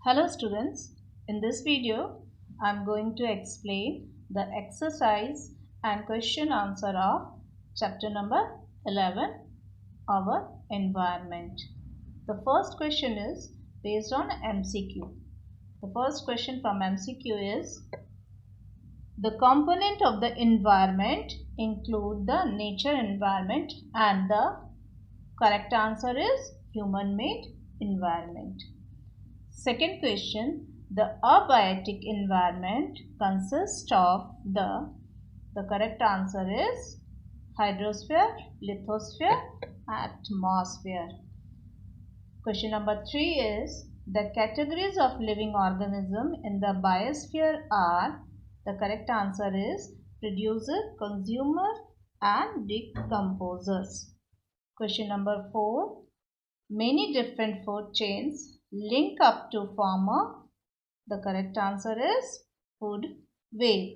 Hello students, in this video I am going to explain the exercise and question answer of chapter number 11, our environment. The first question is based on MCQ. The first question from MCQ is the component of the environment include the nature environment, and the correct answer is human made environment. Second question, the abiotic environment consists of the correct answer is hydrosphere, lithosphere, atmosphere. Question number 3 is the categories of living organism in the biosphere are, the correct answer is producer, consumer and decomposers. Question number 4, many different food chains link up to form a, the correct answer is food web.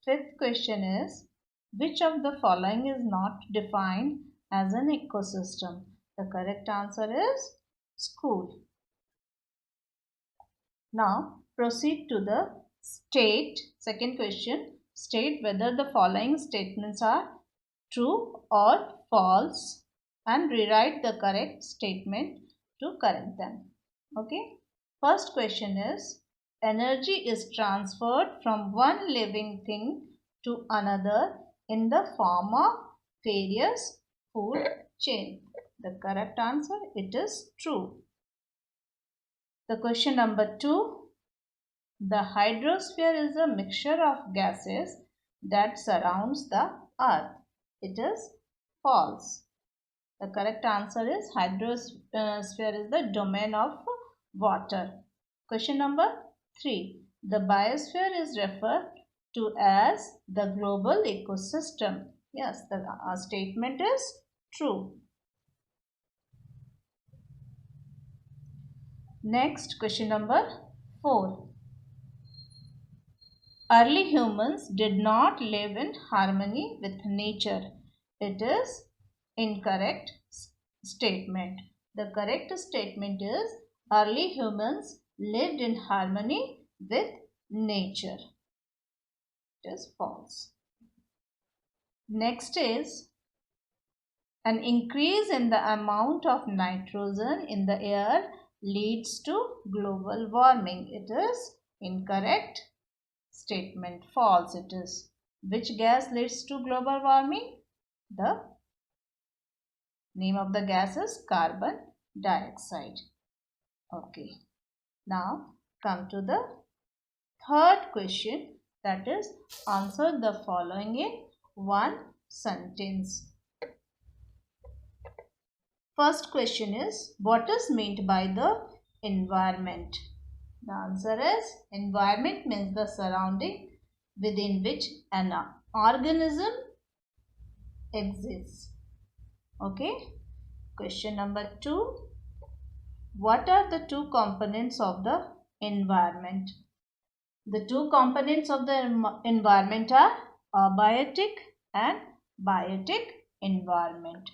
Fifth question is which of the following is not defined as an ecosystem? The correct answer is school. Now proceed to the state. Second question, state whether the following statements are true or false and rewrite the correct statement to correct them. Okay. First question is energy is transferred from one living thing to another in the form of various food chain. The correct answer, it is true. The question number 2, the hydrosphere is a mixture of gases that surrounds the earth. It is false. The correct answer is hydrosphere is the domain of water. Question number 3, the biosphere is referred to as the global ecosystem. Yes, the statement is true. Next, question number 4. Early humans did not live in harmony with nature. It is incorrect statement. The correct statement is early humans lived in harmony with nature. It is false. Next is an increase in the amount of nitrogen in the air leads to global warming. It is incorrect statement. False it is. Which gas leads to global warming? The name of the gas is carbon dioxide. Okay. Now come to the third question, that is answer the following in one sentence. First question is what is meant by the environment? The answer is environment means the surrounding within which an organism exists. Okay. Question number 2. What are the two components of the environment? The two components of the environment are abiotic and biotic environment.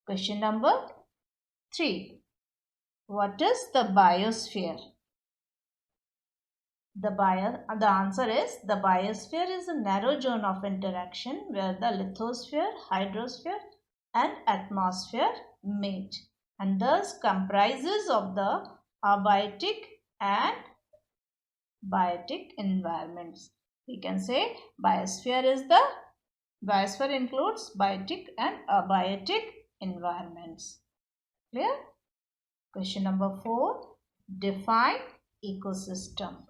Question number 3. What is the biosphere? The answer is the biosphere is a narrow zone of interaction where the lithosphere, hydrosphere and atmosphere meet, and thus comprises of the abiotic and biotic environments. We can say biosphere includes biotic and abiotic environments. Clear? Question number 4. Define ecosystem.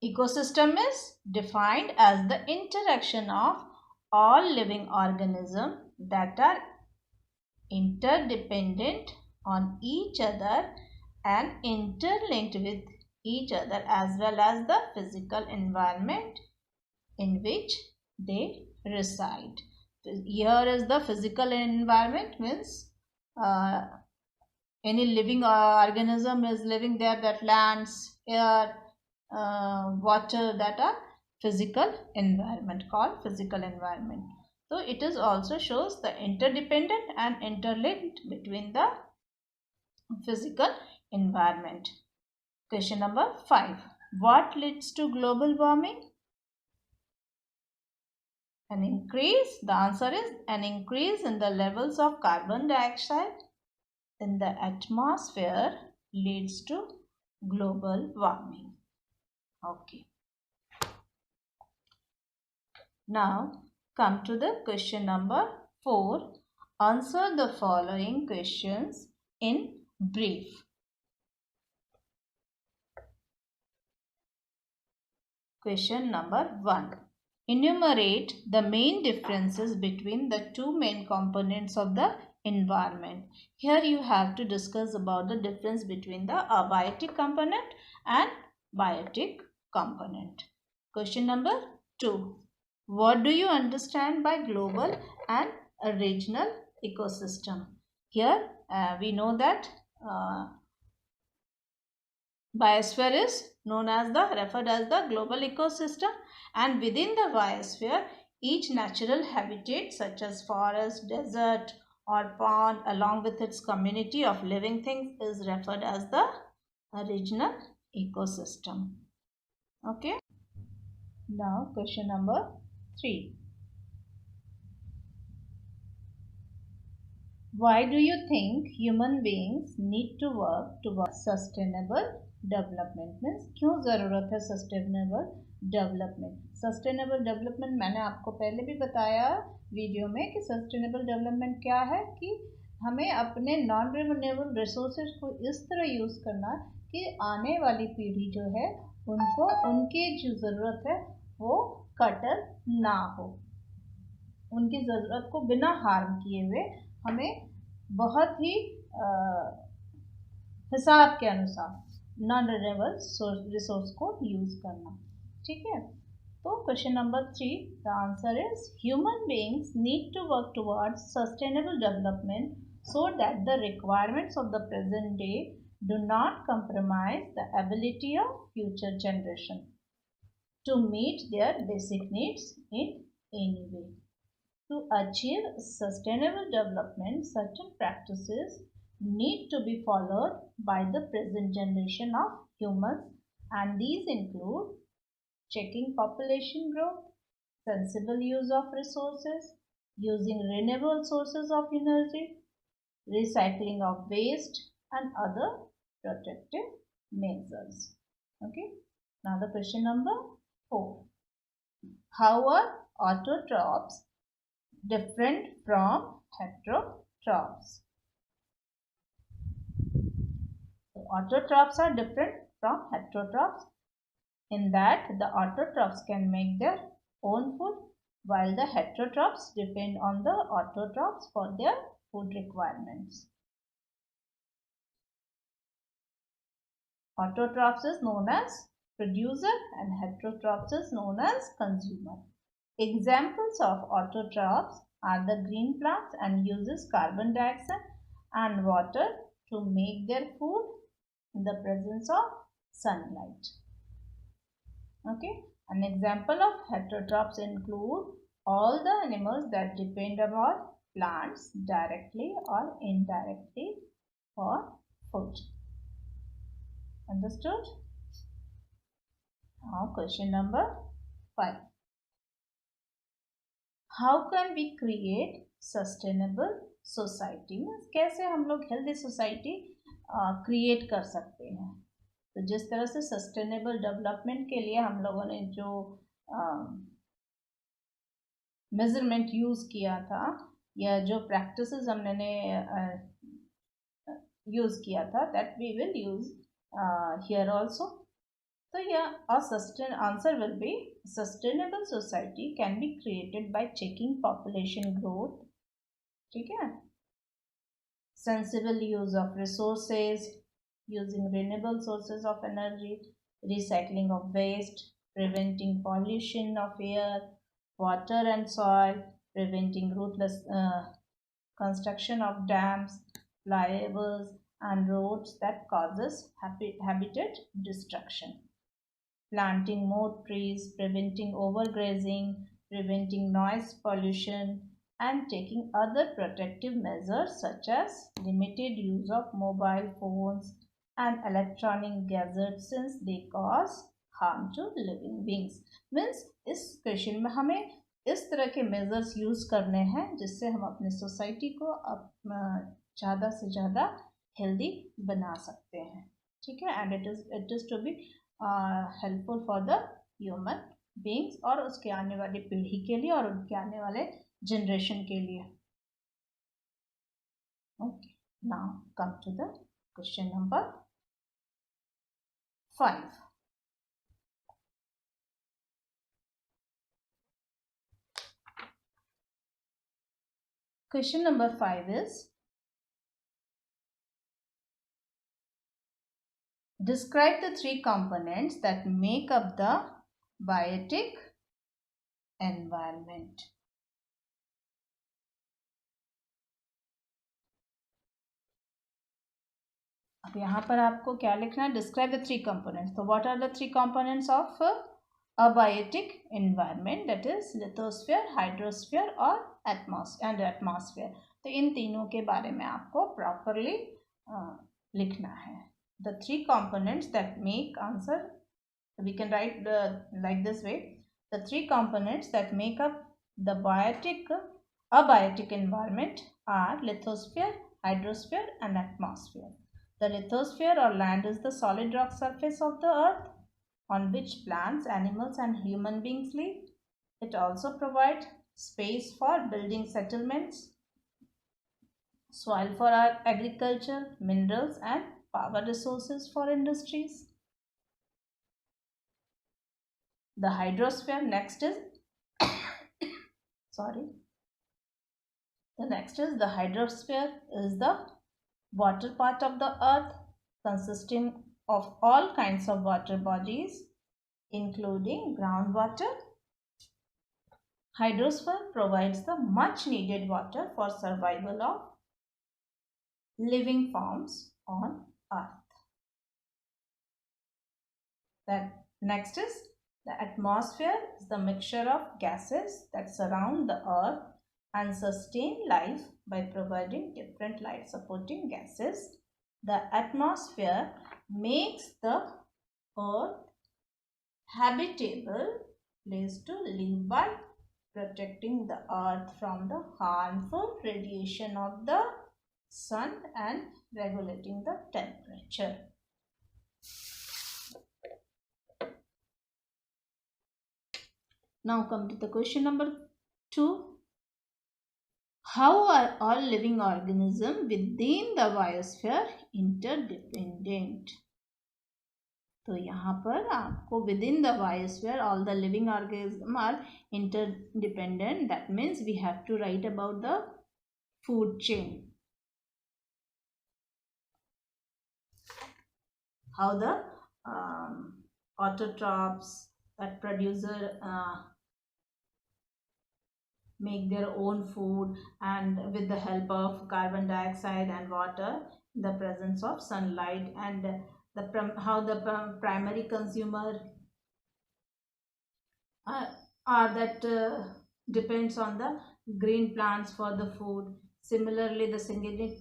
Ecosystem is defined as the interaction of all living organisms that are interdependent on each other and interlinked with each other, as well as the physical environment in which they reside. Here is the physical environment, means any living organism is living there, that lands, air, water, that are physical environment, called physical environment. So it is also shows the interdependent and interlinked between the physical environment. Question number 5. What leads to global warming? An increase. The answer is an increase in the levels of carbon dioxide in the atmosphere leads to global warming. Okay. Now come to the question number 4. Answer the following questions in brief. Question number 1. Enumerate the main differences between the two main components of the environment. Here you have to discuss about the difference between the abiotic component and biotic component. Question number 2. What do you understand by global and a regional ecosystem? Here we know that biosphere is referred as the global ecosystem, and within the biosphere each natural habitat such as forest, desert or pond along with its community of living things is referred as the regional ecosystem. Okay. Now question number 3. Why do you think human beings need to work towards sustainable development means क्यों ज़रूरत है sustainable development मैंने आपको पहले भी बताया video में कि सस्टेनेबल डेवलपमेंट क्या है कि हमें अपने नॉन रिन्यूएबल रिसोर्सेज को इस तरह यूज़ करना कि आने वाली पीढ़ी जो है उनको उनकी जो ज़रूरत है वो कटर ना हो, उनकी ज़रूरत को बिना हार्म किए हुए हमें बहुत ही हिसाब के अनुसार नॉन रिन्यूएबल रिसोर्स को यूज करना. ठीक है, तो question number 3 the answer is human beings need to work towards sustainable development so that the requirements of the present day do not compromise the ability of future generation to meet their basic needs in any way. To achieve sustainable development, certain practices need to be followed by the present generation of humans, and these include checking population growth, sensible use of resources, using renewable sources of energy, recycling of waste and other protective measures. Okay. Now the question number 4. How are autotrophs different from heterotrophs? So autotrophs are different from heterotrophs in that the autotrophs can make their own food while the heterotrophs depend on the autotrophs for their food requirements. Autotrophs is known as producer and heterotrophs is known as consumer. Examples of autotrophs are the green plants and uses carbon dioxide and water to make their food in the presence of sunlight. Okay, an example of heterotrophs include all the animals that depend upon plants directly or indirectly for food. Understood? Now question number 5. How can we create sustainable society? कैसे हम लोग healthy society create कर सकते हैं? तो जिस तरह से सस्टेनेबल डेवलपमेंट के लिए हम लोगों ने जो मेजरमेंट यूज़ किया था या जो प्रैक्टिसेस हमने यूज़ किया था that we will use here also. So yeah, our answer will be sustainable society can be created by checking population growth. ठीक है? Sensible use of resources, using renewable sources of energy, recycling of waste, preventing pollution of air, water and soil, preventing ruthless construction of dams, flyovers and roads that causes habitat destruction. Planting more trees, preventing overgrazing, preventing noise pollution and taking other protective measures such as limited use of mobile phones and electronic gadgets since they cause harm to living beings. Means इस question में हमें इस तरह के measures use करने हैं जिससे हम अपने सोसाइटी को ज़्यादा से ज़्यादा हेल्दी बना सकते हैं. ठीक है. And it is to be helpful for the human beings और उसके आने वाली पीढ़ी के लिए और उनके आने वाले जनरेशन के लिए. Okay, now come to the question number 5. Question number 5 is, describe the 3 components that make up the biotic environment. अब यहाँ पर आपको क्या लिखना है? Describe the 3 components. So what are the 3 components of a biotic environment? That is lithosphere, hydrosphere और atmosphere. तो इन तीनों के बारे में आपको properly लिखना है. The 3 components that make answer, we can write like this way. The 3 components that make up the abiotic environment are lithosphere, hydrosphere and atmosphere. The lithosphere or land is the solid rock surface of the earth on which plants, animals and human beings live. It also provides space for building settlements, soil for agriculture, minerals and power resources for industries. The hydrosphere next is the hydrosphere is the water part of the earth consisting of all kinds of water bodies including groundwater. Hydrosphere provides the much needed water for survival of living forms on earth. That next is the atmosphere is the mixture of gases that surround the earth and sustain life by providing different life supporting gases. The atmosphere makes the earth habitable place to live by protecting the earth from the harmful radiation of the sun and regulating the temperature. Now come to the question number 2. How are all living organisms within the biosphere interdependent? तो यहाँ पर आपको within the biosphere all the living organisms are interdependent. That means we have to write about the food chain. How the autotrophs that producer make their own food and with the help of carbon dioxide and water in the presence of sunlight, and how the primary consumer are that depends on the green plants for the food. Similarly, the secondary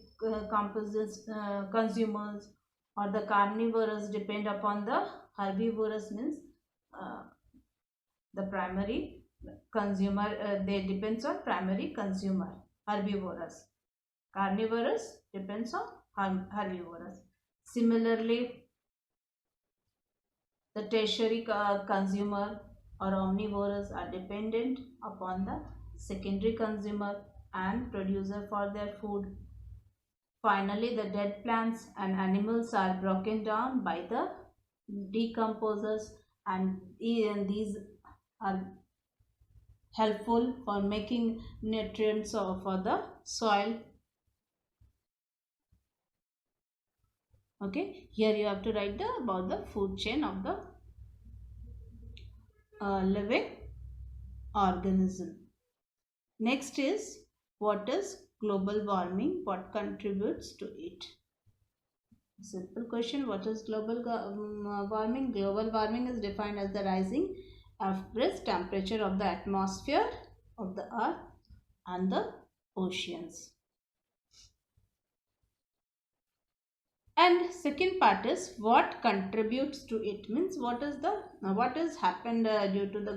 consumers or the carnivorous depend upon the herbivorous, means the primary consumer, they depends on primary consumer, herbivorous. Carnivorous depends on herbivorous. Similarly, the tertiary consumer or omnivorous are dependent upon the secondary consumer and producer for their food. Finally, the dead plants and animals are broken down by the decomposers, and these are helpful for making nutrients for the soil. Okay, here you have to write about the food chain of the living organism. Next is, what is global warming? What contributes to it? Simple question. What is global warming? Global warming is defined as the rising average temperature of the atmosphere of the earth and the oceans. And second part is what contributes to it, means what is happened due to the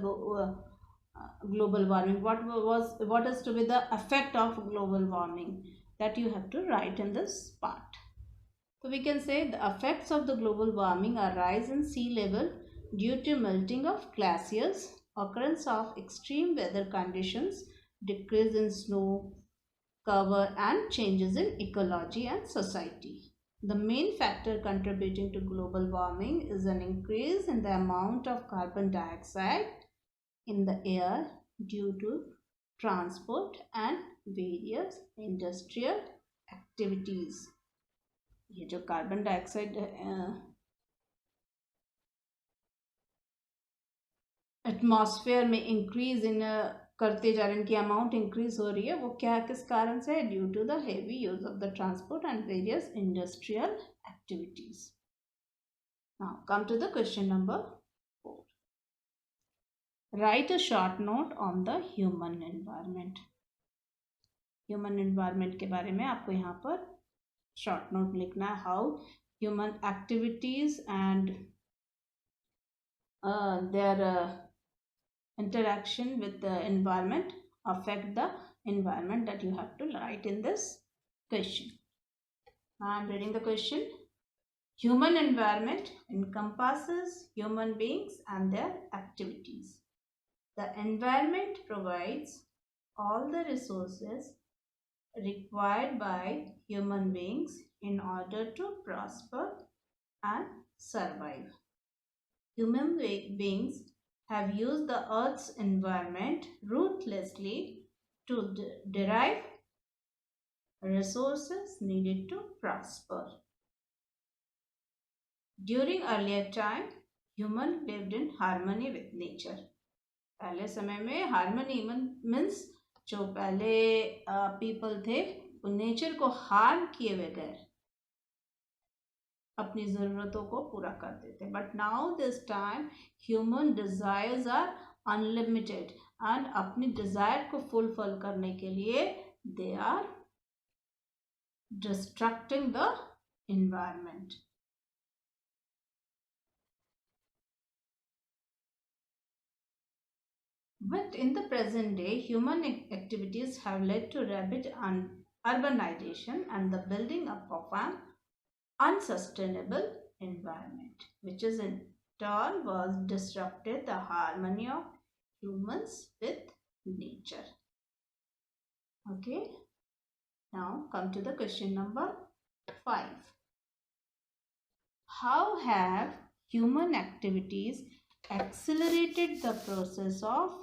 global warming, what is to be the effect of global warming, that you have to write in this part. So we can say the effects of the global warming are rise in sea level due to melting of glaciers, occurrence of extreme weather conditions, decrease in snow cover, and changes in ecology and society. The main factor contributing to global warming is an increase in the amount of carbon dioxide in the air due to transport and various industrial activities. ये जो carbon dioxide atmosphere में increase in करते जा रहे हैं, इनकी amount increase हो रही है, वो क्या किस कारण से है? Due to the heavy use of the transport and various industrial activities. Now come to the question number 4. Write a short note on the human environment. Human environment के बारे में आपको यहाँ पर शॉर्ट नोट लिखना है. How human activities and their interaction with the environment affect the environment, that you have to write in this question. I am reading the question. Human environment encompasses human beings and their activities. The environment provides all the resources required by human beings in order to prosper and survive. Human beings have used the Earth's environment ruthlessly to derive resources needed to prosper. During earlier time, humans lived in harmony with nature. पहले समय में harmony means जो पहले people थे वो nature को harm किए बगैर अपनी ज़रूरतों को पूरा करते थे. But now this time human desires are unlimited and अपनी डिज़ायर को फुलफिल करने के लिए they are destructing the environment. But in the present day, human activities have led to rapid urbanization and the building up of an unsustainable environment, which is in turn was disrupted the harmony of humans with nature. Okay, now come to the question number 5. How have human activities accelerated the process of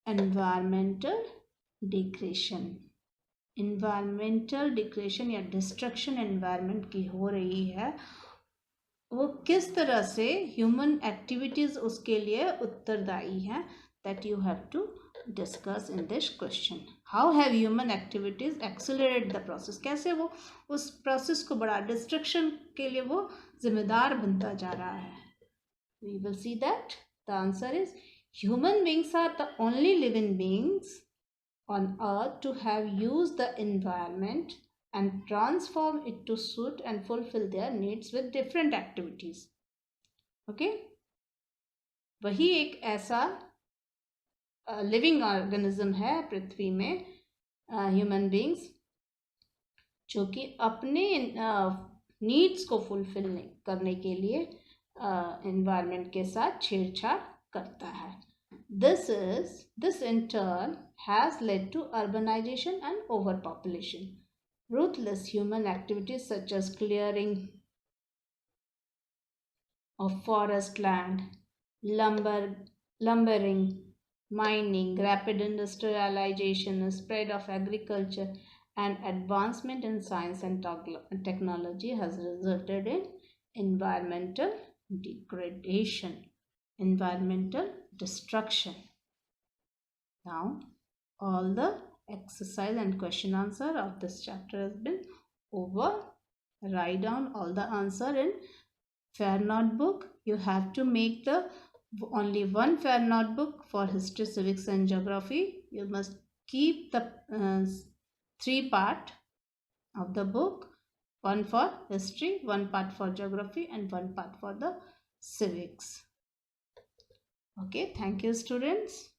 environmental degradation? Environmental degradation या destruction environment की हो रही है, वो किस तरह से human activities उसके लिए उत्तरदायी हैं, that you have to discuss in this question. How have human activities accelerate the process, कैसे वो उस प्रोसेस को बड़ा डिस्ट्रक्शन के लिए वो जिम्मेदार बनता जा रहा है. We will see that the answer is human beings are the only living beings on earth to have used the environment and transform it to suit and fulfill their needs with different activities. Okay, वही एक ऐसा living organism है पृथ्वी में, human beings, जो कि अपने needs को fulfil करने के लिए एनवायरनमेंट के साथ छेड़छाड़ करता है. This in turn has led to urbanization and overpopulation. Ruthless human activities such as clearing of forest land, lumbering, mining, rapid industrialization, spread of agriculture, and advancement in science and technology has resulted in environmental degradation, environmental destruction. Now, all the exercise and question answer of this chapter has been over. Write down all the answer in fair notebook. You have to make the only one fair notebook for history, civics and geography. You must keep the 3 part of the book, one for history, one part for geography and one part for the civics. Okay, thank you students.